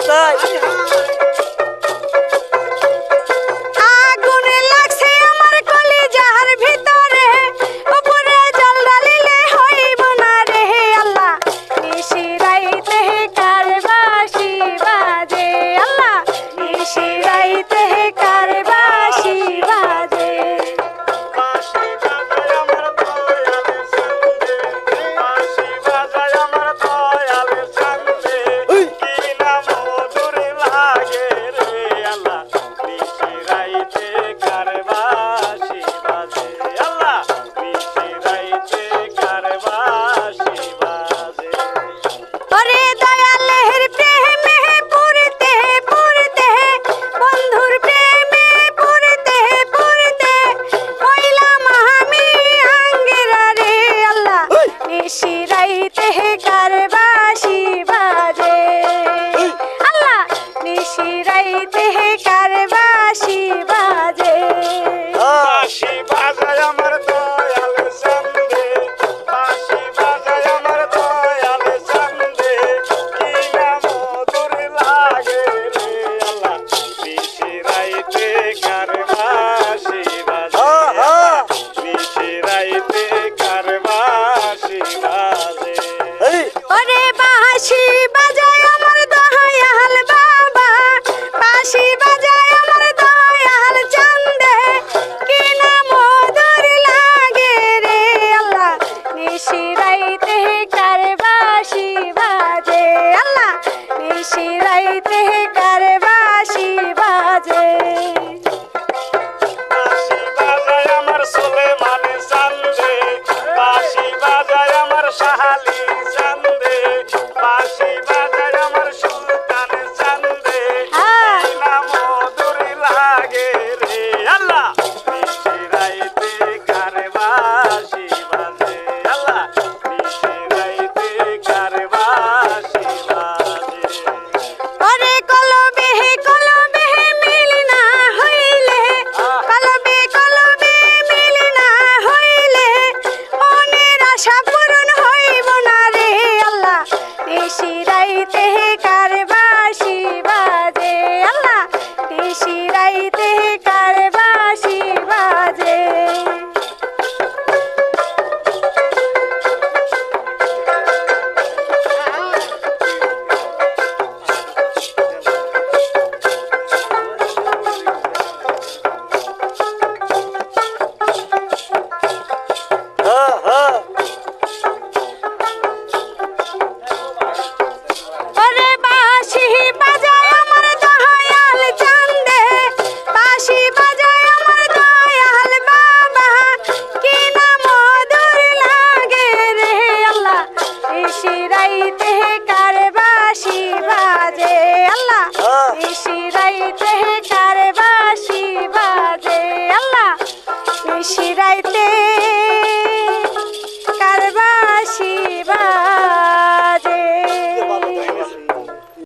তাই আগুন লাগছে আমার কলিজার ভিতরে উপরে জল ঢালিলে হইব না রে আল্লাহ নিশিরাইতে কার বাঁশি বাজে আল্লাহ নিশিরাইতে কার বাঁশি বাজে ওরে দয়ালের প্রেমে পুরতে পুরতে বন্ধুর প্রেমে পুরতে পুরতে হইলাম আমি আঙ্গেরা রে আল্লাহ নিশিরাইতে কার বাঁশি বাজে আল্লাহ নিশিরাইতে কার বাঁশি বাজে বাঁশি বাজায় আমার দয়াল চান্দে বাঁশি বাজায় আমার দয়াল চান্দে কি না মধুর লাগে রে আল্লাহ নিশিরাইতে কার বাঁশি বাজে নিশিরাইতে কার বাঁশি বাজে ওরে বাঁশি বাজায় আমার দয়াল বাবা বাঁশি বাজায় আমার দয়াল চান্দে কি না মধুর লাগে রে আল্লাহ নিশিরাইতে কার বাঁশি বাজে আল্লাহ নিশিরাইতে কার বাঁশি বাজে বাঁশি বাজায় আমার সুলেমান চান্দে বাঁশি বাজায় আমার শাহালি চান্দে বাঁশি বাজায় আমার সুলতান চান্দে কি না মধুর লাগে রে আল্লাহ নিশিরাইতে কার বাঁশি বাজে আল্লাহ নিশিরাইতে কার বাঁশি বাজে ওরে কলবে মিল না হইলে কলবে মিল না হইলে মনের আশা পূরণ হইব না রে আল্লাহ নিশিরাইতে কার বাঁশি বাজে আল্লাহ নিশিরাইতে কার বাঁশি বাজে ওরে বাঁশি বাজায় আমার দয়াল চান্দে বাঁশি বাজায় আমার দয়াল বাবা কি না মধুর লাগে রে আল্লাহ নিশিরাইতে কার বাঁশি বাজে আল্লাহ নিশিরাইতে কার বাঁশি বাজে আল্লাহ নিশিরাইতে